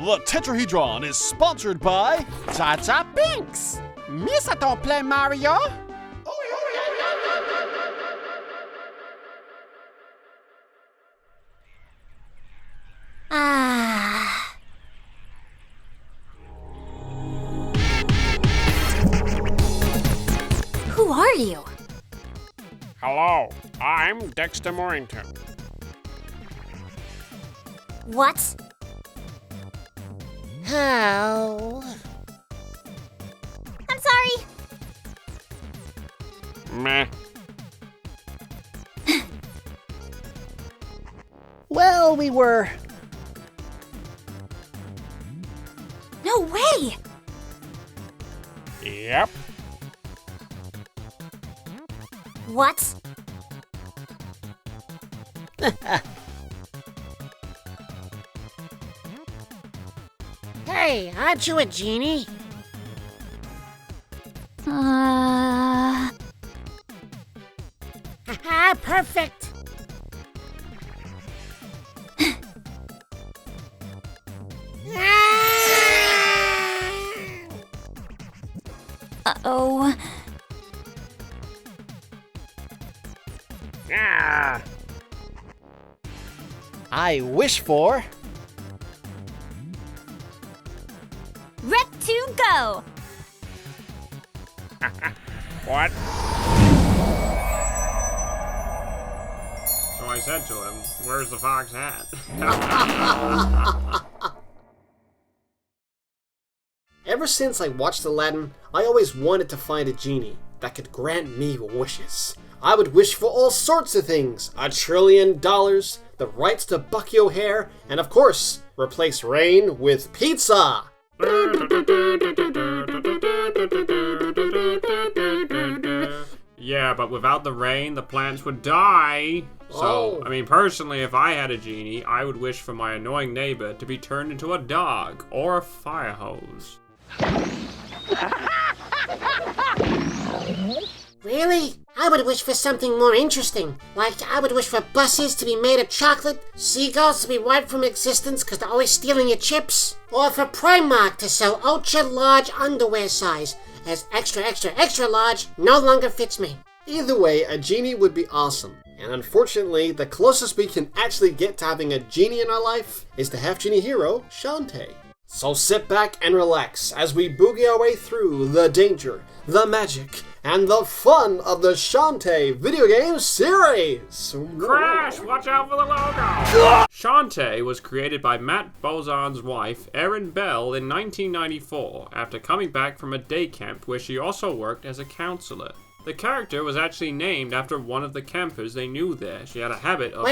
The tetrahedron is sponsored by Cha-Cha Binks! Misa don't play Mario! Ah. Who are you? Hello, I'm Dexter Morrington. What? How? I'm sorry. Meh. Well, we were... No way! Yep. What? Hey, aren't you a genie? Uh... Haha, perfect! Uh-oh. Ah. I wish for... Rep to go! What? So I said to him, where's the fox hat? Ever since I watched Aladdin, I always wanted to find a genie that could grant me wishes. I would wish for all sorts of things. $1 trillion, the rights to Bucky O'Hare, and of course, replace rain with pizza! Yeah, but without the rain, the plants would die. So, I mean, personally, if I had a genie, I would wish for my annoying neighbor to be turned into a dog or a fire hose. Really? I would wish for something more interesting. Like, I would wish for buses to be made of chocolate, seagulls to be wiped from existence because they're always stealing your chips, or for Primark to sell ultra-large underwear size, as extra, extra, extra large no longer fits me. Either way, a genie would be awesome. And unfortunately, the closest we can actually get to having a genie in our life is the Half-Genie Hero, Shantae. So sit back and relax as we boogie our way through the danger, the magic, and the fun of the Shantae video game series! Crash! Watch out for the logo! Shantae was created by Matt Bozon's wife, Erin Bell, in 1994 after coming back from a day camp where she also worked as a counselor. The character was actually named after one of the campers they knew there. She had a habit of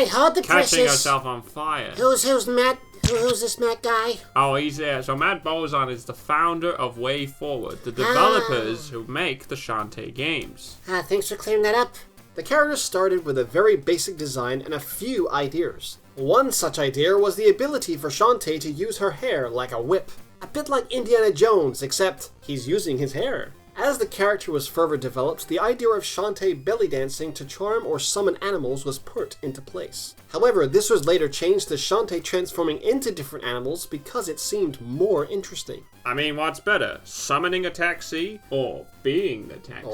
catching herself on fire. Who's Matt? Who's this Matt guy? Oh, he's there. So Matt Bozon is the founder of Way Forward, the developers who make the Shantae games. Thanks for clearing that up. The character started with a very basic design and a few ideas. One such idea was the ability for Shantae to use her hair like a whip. A bit like Indiana Jones, except he's using his hair. As the character was further developed, the idea of Shantae belly dancing to charm or summon animals was put into place. However, this was later changed to Shantae transforming into different animals because it seemed more interesting. I mean, what's better, summoning a taxi or being the taxi?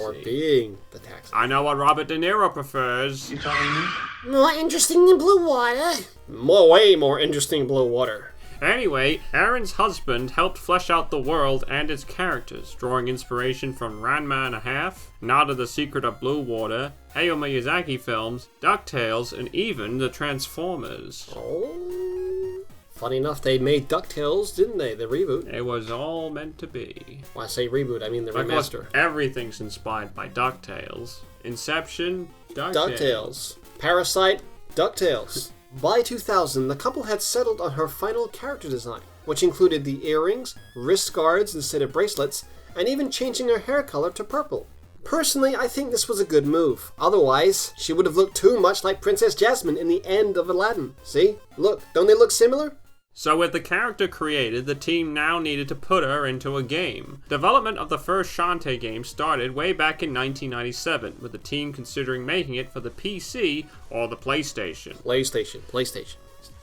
I know what Robert De Niro prefers. You talking to me? More interesting than blue water. Way more interesting blue water. Anyway, Aaron's husband helped flesh out the world and its characters, drawing inspiration from Ranma and a Half, Nada the Secret of Blue Water, Hayao Miyazaki films, DuckTales, and even the Transformers. Oh. Funny enough, they made DuckTales, didn't they? The reboot. It was all meant to be. When I say reboot, I mean the remaster. Everything's inspired by DuckTales. Inception, DuckTales. Parasite, DuckTales. By 2000, the couple had settled on her final character design, which included the earrings, wrist guards instead of bracelets, and even changing her hair color to purple. Personally, I think this was a good move. Otherwise, she would have looked too much like Princess Jasmine in the end of Aladdin. See? Look, don't they look similar? So with the character created, the team now needed to put her into a game. Development of the first Shantae game started way back in 1997, with the team considering making it for the PC or the PlayStation. PlayStation.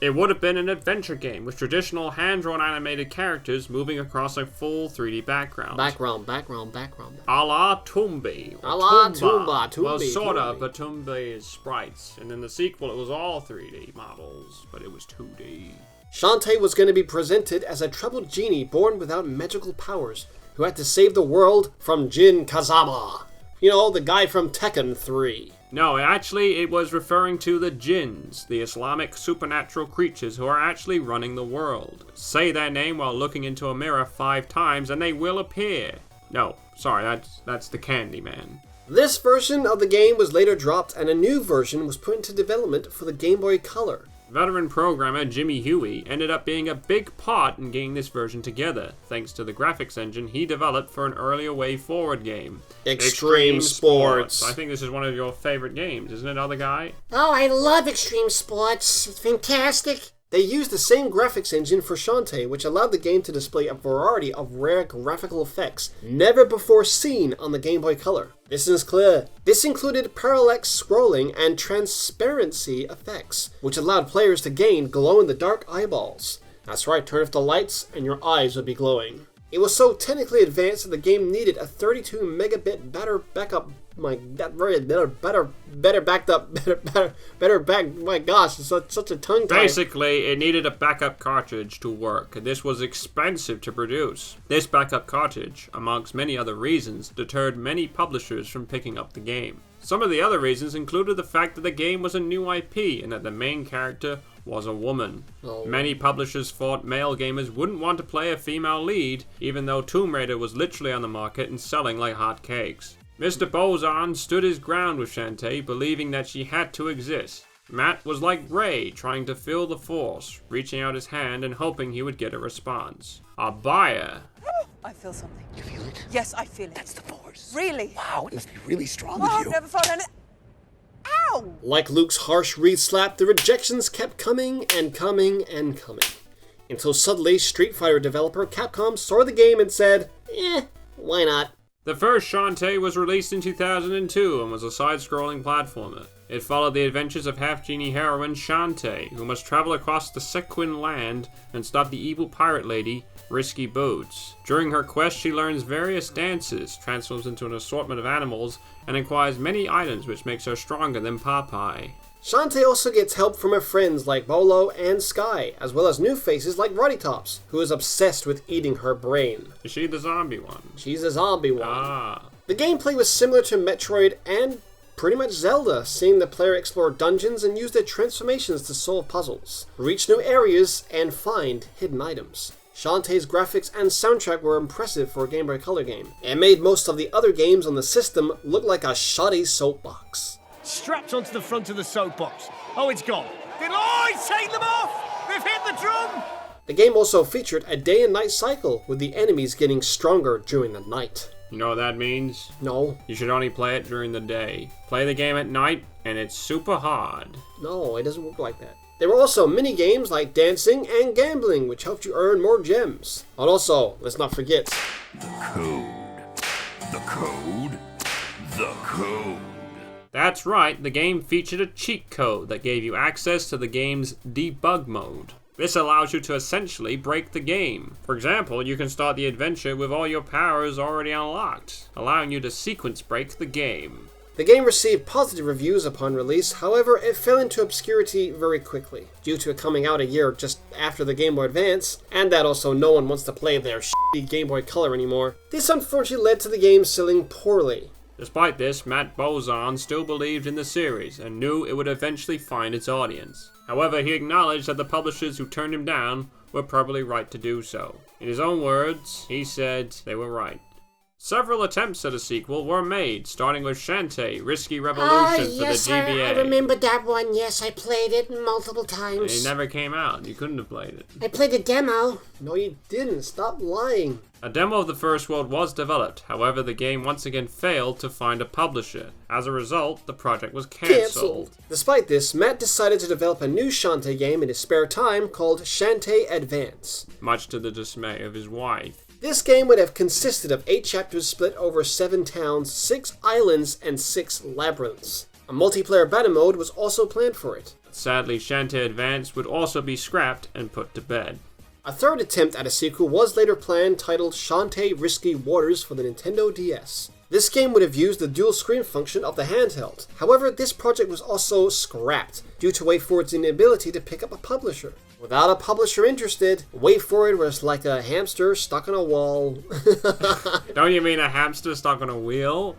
It would have been an adventure game with traditional hand-drawn animated characters moving across a full 3D background. Background. A la Toombi. A la Toomba. Well, sort Toombi. of, but Toombi is sprites. And in the sequel, it was all 3D models, but it was 2D. Shantae was going to be presented as a troubled genie born without magical powers, who had to save the world from Jin Kazama. You know, the guy from Tekken 3. No, actually, it was referring to the jinns, the Islamic supernatural creatures who are actually running the world. Say their name while looking into a mirror 5 times and they will appear. No, sorry, that's the Candyman. This version of the game was later dropped and a new version was put into development for the Game Boy Color. Veteran programmer Jimmy Huey ended up being a big part in getting this version together, thanks to the graphics engine he developed for an earlier Way Forward game. Extreme Sports. I think this is one of your favorite games, isn't it, other guy? Oh, I love Extreme Sports. It's fantastic. They used the same graphics engine for Shantae, which allowed the game to display a variety of rare graphical effects never before seen on the Game Boy Color. This is clear. This included parallax scrolling and transparency effects, which allowed players to gain glow-in-the-dark eyeballs. That's right, turn off the lights and your eyes would be glowing. It was so technically advanced that the game needed a 32 megabit better backup. My gosh, it's such a tongue tie. Basically, it needed a backup cartridge to work, and this was expensive to produce. This backup cartridge, amongst many other reasons, deterred many publishers from picking up the game. Some of the other reasons included the fact that the game was a new IP and that the main character was a woman. Many publishers thought male gamers wouldn't want to play a female lead, even though Tomb Raider was literally on the market and selling like hotcakes. Mr. Bozan stood his ground with Shantae, believing that she had to exist. Matt was like Ray, trying to feel the force, reaching out his hand and hoping he would get a response. A buyer. I feel something. You feel it? Yes, I feel it. That's the force. Really? Wow, it must be really strong Oh, with I've you. never felt any... Ow! Like Luke's harsh reed slap, the rejections kept coming and coming and coming. Until suddenly, Street Fighter developer Capcom saw the game and said, why not? The first Shantae was released in 2002 and was a side-scrolling platformer. It followed the adventures of Half-Genie heroine Shantae, who must travel across the Sequin land and stop the evil pirate lady, Risky Boots. During her quest, she learns various dances, transforms into an assortment of animals, and acquires many items which makes her stronger than Popeye. Shantae also gets help from her friends like Bolo and Sky, as well as new faces like Roddy Tops, who is obsessed with eating her brain. Is she the zombie one? She's a zombie one. Ah. The gameplay was similar to Metroid and pretty much Zelda, seeing the player explore dungeons and use their transformations to solve puzzles, reach new areas, and find hidden items. Shantae's graphics and soundtrack were impressive for a Game Boy Color game, and made most of the other games on the system look like a shoddy soapbox. Strapped onto the front of the soapbox. Oh, it's gone. Did I take them off? They've hit the drum! The game also featured a day and night cycle, with the enemies getting stronger during the night. You know what that means? No. You should only play it during the day. Play the game at night, and it's super hard. No, it doesn't work like that. There were also mini-games like dancing and gambling, which helped you earn more gems. And also, let's not forget... The code. The code. The code. That's right, the game featured a cheat code that gave you access to the game's debug mode. This allows you to essentially break the game. For example, you can start the adventure with all your powers already unlocked, allowing you to sequence break the game. The game received positive reviews upon release, however, it fell into obscurity very quickly, due to it coming out a year just after the Game Boy Advance, and that also no one wants to play their shitty Game Boy Color anymore. This unfortunately led to the game selling poorly. Despite this, Matt Bozan still believed in the series and knew it would eventually find its audience. However, he acknowledged that the publishers who turned him down were probably right to do so. In his own words, he said they were right. Several attempts at a sequel were made, starting with Shantae, Risky Revolution for the GBA. I remember that one. Yes, I played it multiple times. It never came out. You couldn't have played it. I played the demo. No, you didn't. Stop lying. A demo of the first world was developed, however the game once again failed to find a publisher. As a result, the project was cancelled. Despite this, Matt decided to develop a new Shantae game in his spare time called Shantae Advance. Much to the dismay of his wife. This game would have consisted of 8 chapters split over 7 towns, 6 islands, and 6 labyrinths. A multiplayer battle mode was also planned for it. Sadly, Shantae Advance would also be scrapped and put to bed. A third attempt at a sequel was later planned, titled Shantae Risky Waters for the Nintendo DS. This game would have used the dual screen function of the handheld. However, this project was also scrapped due to WayForward's inability to pick up a publisher. Without a publisher interested, WayForward was like a hamster stuck on a wall. Don't you mean a hamster stuck on a wheel?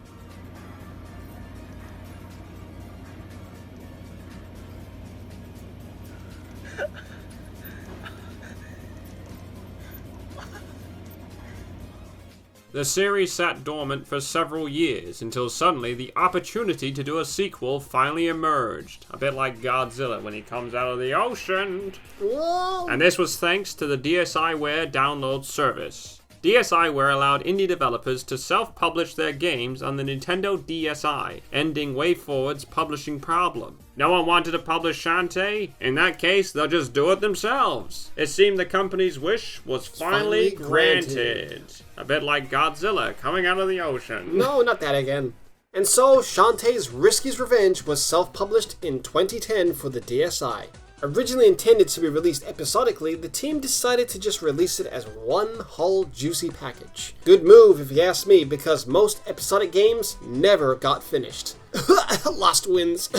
The series sat dormant for several years until suddenly the opportunity to do a sequel finally emerged. A bit like Godzilla when he comes out of the ocean. Whoa. And this was thanks to the DSiWare download service. DSiWare allowed indie developers to self-publish their games on the Nintendo DSi, ending WayForward's publishing problem. No one wanted to publish Shantae? In that case, they'll just do it themselves. It seemed the company's wish was finally granted. A bit like Godzilla coming out of the ocean. No, not that again. And so, Shantae's Risky's Revenge was self-published in 2010 for the DSi. Originally intended to be released episodically, the team decided to just release it as one whole juicy package. Good move if you ask me, because most episodic games never got finished. Lost wins.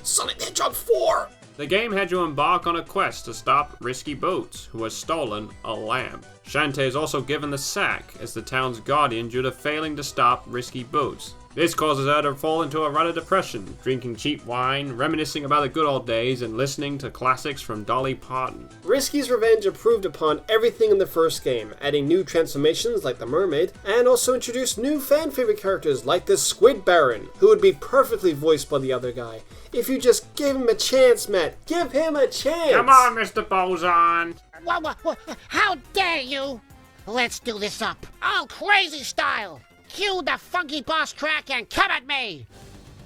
Sonic the Hedgehog 4! The game had you embark on a quest to stop Risky Boots, who has stolen a lamp. Shantae is also given the sack as the town's guardian due to failing to stop Risky Boots. This causes her to fall into a rut of depression, drinking cheap wine, reminiscing about the good old days, and listening to classics from Dolly Parton. Risky's Revenge improved upon everything in the first game, adding new transformations like the mermaid, and also introduced new fan-favorite characters like the Squid Baron, who would be perfectly voiced by the other guy. If you just give him a chance, Matt. Give him a chance! Come on, Mr. Boson! How dare you? Let's do this up. All crazy style. Cue the funky boss track and come at me.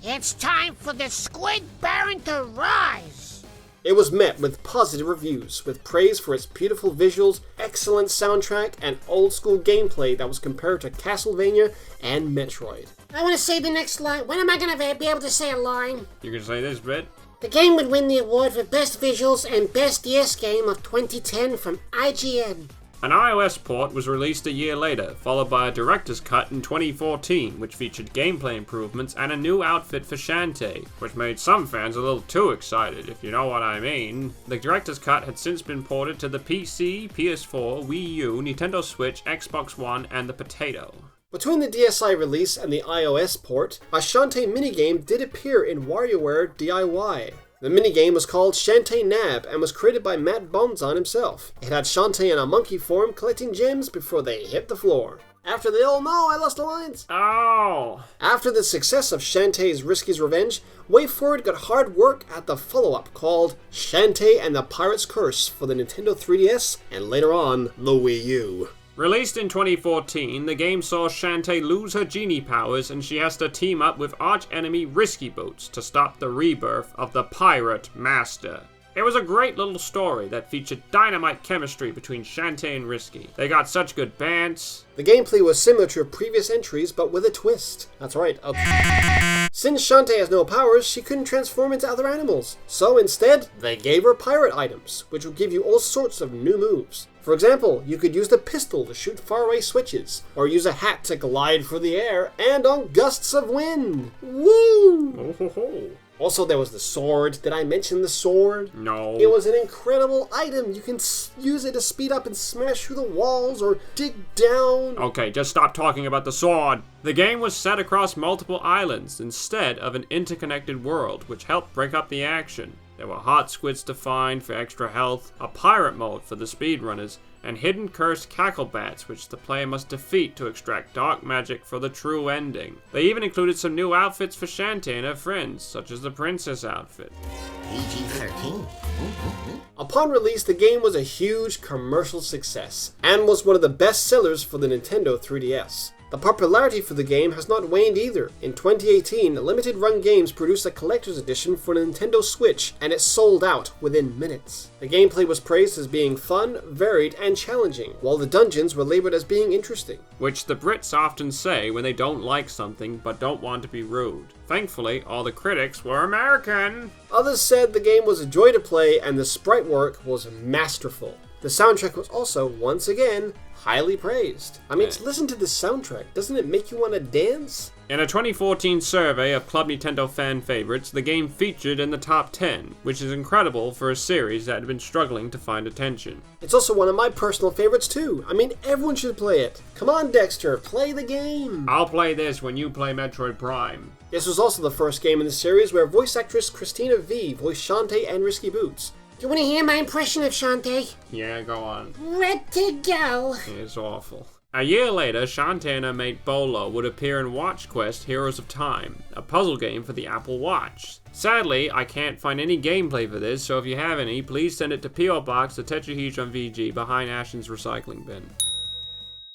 It's time for the Squid Baron to rise. It was met with positive reviews, with praise for its beautiful visuals, excellent soundtrack, and old-school gameplay that was compared to Castlevania and Metroid. I want to say the next line. When am I going to be able to say a line? You can say this bit. The game would win the award for Best Visuals and Best DS Game of 2010 from IGN. An iOS port was released a year later, followed by a director's cut in 2014, which featured gameplay improvements and a new outfit for Shantae, which made some fans a little too excited, if you know what I mean. The director's cut had since been ported to the PC, PS4, Wii U, Nintendo Switch, Xbox One, and the Potato. Between the DSi release and the iOS port, a Shantae minigame did appear in WarioWare D.I.Y. The minigame was called Shantae Nab and was created by Matt Bonzon himself. It had Shantae in a monkey form collecting gems before they hit the floor. After the I lost the lines. Oh! After the success of Shantae's Risky's Revenge, WayForward got hard work at the follow-up called Shantae and the Pirate's Curse for the Nintendo 3DS and later on the Wii U. Released in 2014, the game saw Shantae lose her genie powers and she has to team up with arch-enemy Risky Boots to stop the rebirth of the Pirate Master. It was a great little story that featured dynamite chemistry between Shantae and Risky. They got such good bands. The gameplay was similar to her previous entries, but with a twist. That's right. Since Shantae has no powers, she couldn't transform into other animals. So instead, they gave her pirate items, which would give you all sorts of new moves. For example, you could use the pistol to shoot faraway switches, or use a hat to glide through the air, and on gusts of wind. Woo! Oh. Also, there was the sword. Did I mention the sword? No. It was an incredible item. You can use it to speed up and smash through the walls or dig down. Okay, just stop talking about the sword. The game was set across multiple islands instead of an interconnected world, which helped break up the action. There were hot squids to find for extra health, a pirate mode for the speedrunners, and hidden cursed cacklebats which the player must defeat to extract dark magic for the true ending. They even included some new outfits for Shantae and her friends, such as the princess outfit. PG-13. Upon release, the game was a huge commercial success, and was one of the best sellers for the Nintendo 3DS. The popularity for the game has not waned either. In 2018, Limited Run Games produced a collector's edition for Nintendo Switch, and it sold out within minutes. The gameplay was praised as being fun, varied, and challenging, while the dungeons were labeled as being interesting. Which the Brits often say when they don't like something but don't want to be rude. Thankfully, all the critics were American. Others said the game was a joy to play and the sprite work was masterful. The soundtrack was also, once again, highly praised. I mean, listen to the soundtrack. Doesn't it make you want to dance? In a 2014 survey of Club Nintendo fan favorites, the game featured in the top 10, which is incredible for a series that had been struggling to find attention. It's also one of my personal favorites too. I mean, everyone should play it. Come on, Dexter, play the game. I'll play this when you play Metroid Prime. This was also the first game in the series where voice actress Christina V voiced Shantae and Risky Boots. Do you want to hear my impression of Shantae? Yeah, go on. Ready to go. It's awful. A year later, Shantae and her mate Bolo would appear in Watch Quest Heroes of Time, a puzzle game for the Apple Watch. Sadly, I can't find any gameplay for this, so if you have any, please send it to P.O. Box, the Tetrahedron VG, behind Ashton's recycling bin.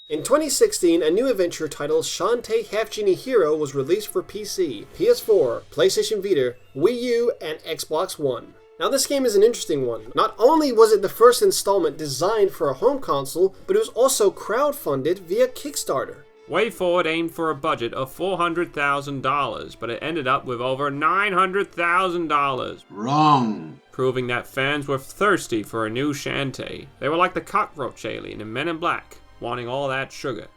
In 2016, a new adventure titled Shantae Half-Genie Hero was released for PC, PS4, PlayStation Vita, Wii U, and Xbox One. Now this game is an interesting one. Not only was it the first installment designed for a home console, but it was also crowdfunded via Kickstarter. WayForward aimed for a budget of $400,000, but it ended up with over $900,000. Wrong. Proving that fans were thirsty for a new Shantae. They were like the cockroach alien in Men in Black, wanting all that sugar.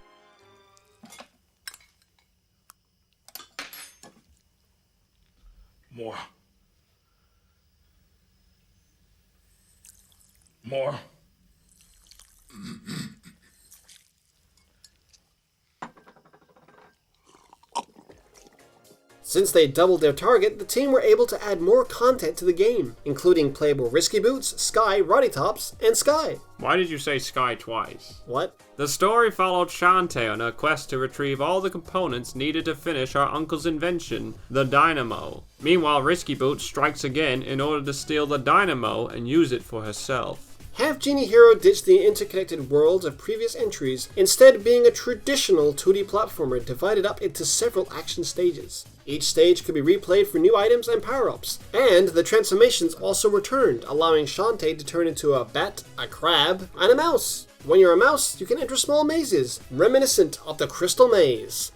More. More. Since they doubled their target, the team were able to add more content to the game, including playable Risky Boots, Sky, Roddy Tops, and Sky. Why did you say Sky twice? What? The story followed Shantae on her quest to retrieve all the components needed to finish her uncle's invention, the dynamo. Meanwhile, Risky Boots strikes again in order to steal the dynamo and use it for herself. Half-Genie Hero ditched the interconnected worlds of previous entries, instead being a traditional 2D platformer divided up into several action stages. Each stage could be replayed for new items and power-ups, and the transformations also returned, allowing Shantae to turn into a bat, a crab, and a mouse. When you're a mouse, you can enter small mazes, reminiscent of the Crystal Maze.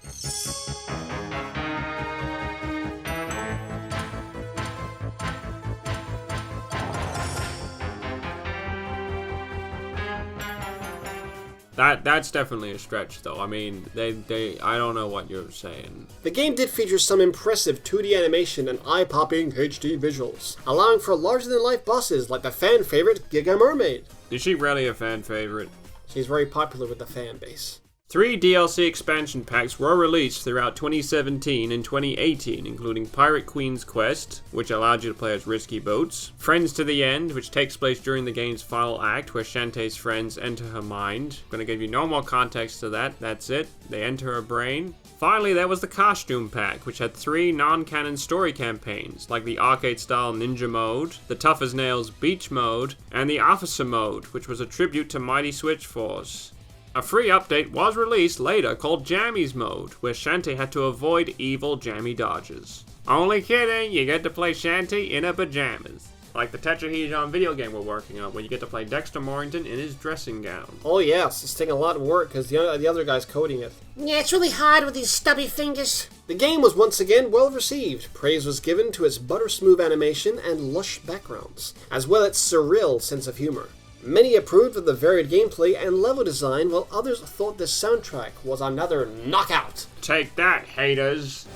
That's definitely a stretch, though. I mean, I don't know what you're saying. The game did feature some impressive 2D animation and eye-popping HD visuals, allowing for larger-than-life bosses like the fan favorite Giga Mermaid. Is she really a fan favorite? She's very popular with the fan base. 3 DLC expansion packs were released throughout 2017 and 2018, including Pirate Queen's Quest, which allowed you to play as Risky Boots, Friends to the End, which takes place during the game's final act, where Shantae's friends enter her mind. I'm gonna give you no more context to that, that's it. They enter her brain. Finally, there was the Costume Pack, which had 3 non-canon story campaigns, like the arcade-style Ninja Mode, the Tough as Nails Beach Mode, and the Officer Mode, which was a tribute to Mighty Switch Force. A free update was released later called Jammies Mode, where Shantae had to avoid evil jammy dodges. Only kidding, you get to play Shantae in her pajamas. Like the Tetrahedron video game we're working on, where you get to play Dexter Morrington in his dressing gown. Oh yes, it's taking a lot of work because the other guy's coding it. Yeah, it's really hard with these stubby fingers. The game was once again well received. Praise was given to its butter-smooth animation and lush backgrounds, as well as its surreal sense of humor. Many approved of the varied gameplay and level design, while others thought the soundtrack was another knockout. Take that, haters!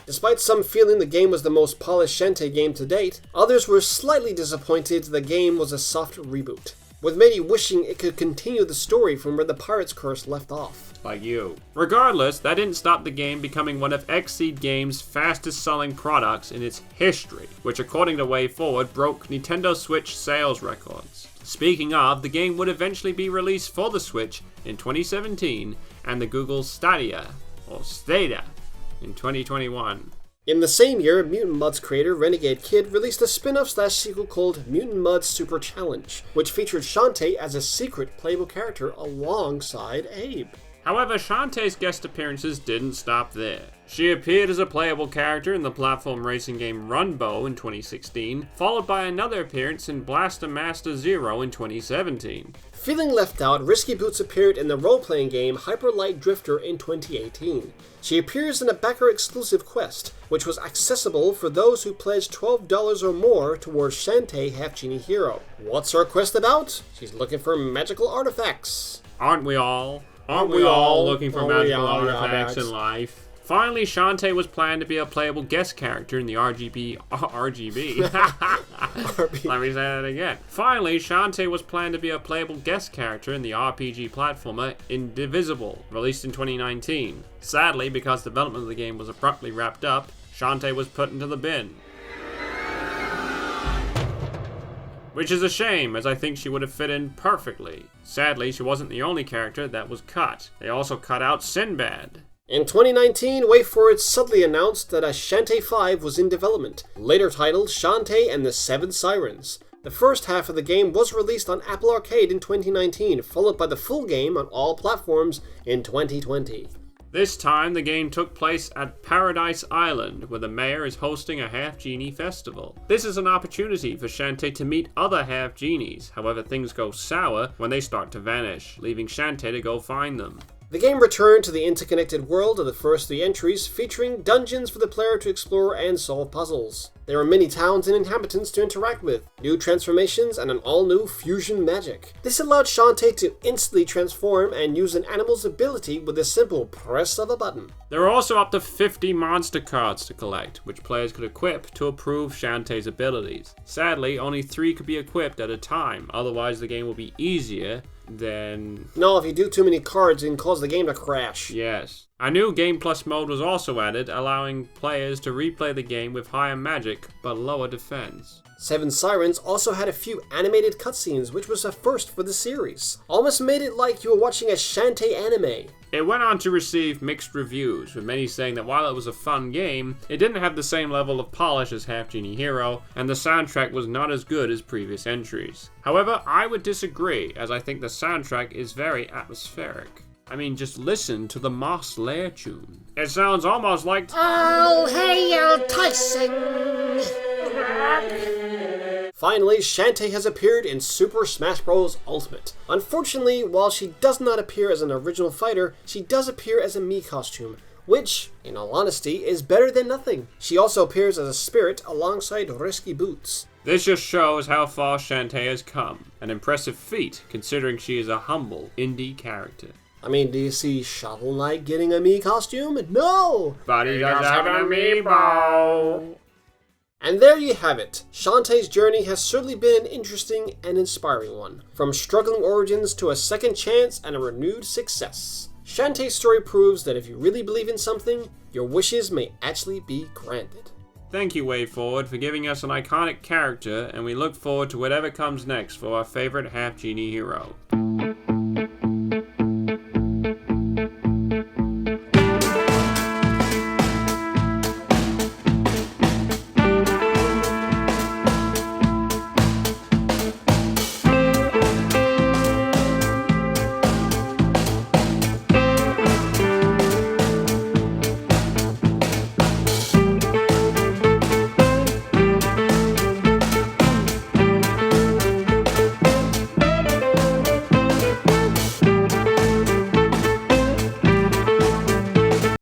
Despite some feeling the game was the most polished Shantae game to date, others were slightly disappointed the game was a soft reboot, with many wishing it could continue the story from where the Pirate's Curse left off. Like you. Regardless, that didn't stop the game becoming one of Xseed Games' fastest selling products in its history, which according to WayForward broke Nintendo Switch sales records. Speaking of, the game would eventually be released for the Switch in 2017 and the Google Stadia, or Stadia, in 2021. In the same year, Mutant Mud's creator, Renegade Kid, released a spin-off/sequel called Mutant Mud Super Challenge, which featured Shantae as a secret playable character alongside Abe. However, Shantae's guest appearances didn't stop there. She appeared as a playable character in the platform racing game Runbow in 2016, followed by another appearance in Blaster Master Zero in 2017. Feeling left out, Risky Boots appeared in the role-playing game Hyper Light Drifter in 2018. She appears in a backer-exclusive quest, which was accessible for those who pledged $12 or more towards Shantae Half-Genie Hero. What's her quest about? She's looking for magical artifacts. Aren't we all? Aren't we all looking for magical artifacts in life? Finally, Shantae was planned to be a playable guest character in the RGB. Let me say that again. Finally, Shantae was planned to be a playable guest character in the RPG platformer Indivisible, released in 2019. Sadly, because development of the game was abruptly wrapped up, Shantae was put into the bin. Which is a shame, as I think she would have fit in perfectly. Sadly, she wasn't the only character that was cut. They also cut out Sinbad. In 2019, wait for it, suddenly announced that a Shantae 5 was in development, later titled Shantae and the 7 Sirens. The first half of the game was released on Apple Arcade in 2019, followed by the full game on all platforms in 2020. This time, the game took place at Paradise Island, where the mayor is hosting a Half-Genie festival. This is an opportunity for Shantae to meet other Half-Genies, however things go sour when they start to vanish, leaving Shantae to go find them. The game returned to the interconnected world of the first 3 entries, featuring dungeons for the player to explore and solve puzzles. There are many towns and inhabitants to interact with, new transformations, and an all-new fusion magic. This allowed Shantae to instantly transform and use an animal's ability with a simple press of a button. There are also up to 50 monster cards to collect, which players could equip to improve Shantae's abilities. Sadly, only 3 could be equipped at a time, otherwise the game will be easier than... No, if you do too many cards, it can cause the game to crash. Yes. A new Game Plus mode was also added, allowing players to replay the game with higher magic, but lower defense. 7 Sirens also had a few animated cutscenes, which was a first for the series. Almost made it like you were watching a Shantae anime. It went on to receive mixed reviews, with many saying that while it was a fun game, it didn't have the same level of polish as Half-Genie Hero, and the soundtrack was not as good as previous entries. However, I would disagree, as I think the soundtrack is very atmospheric. I mean, just listen to the Moss Lair tune. It sounds almost like... Oh, hail Tyson! Finally, Shantae has appeared in Super Smash Bros. Ultimate. Unfortunately, while she does not appear as an original fighter, she does appear as a Mii costume, which, in all honesty, is better than nothing. She also appears as a spirit alongside Risky Boots. This just shows how far Shantae has come. An impressive feat, considering she is a humble indie character. I mean, do you see Shovel Knight getting a Mii costume? No! But he does have an amiibo! And there you have it. Shantae's journey has certainly been an interesting and inspiring one. From struggling origins to a second chance and a renewed success. Shantae's story proves that if you really believe in something, your wishes may actually be granted. Thank you, WayForward, for giving us an iconic character, and we look forward to whatever comes next for our favorite Half-Genie Hero.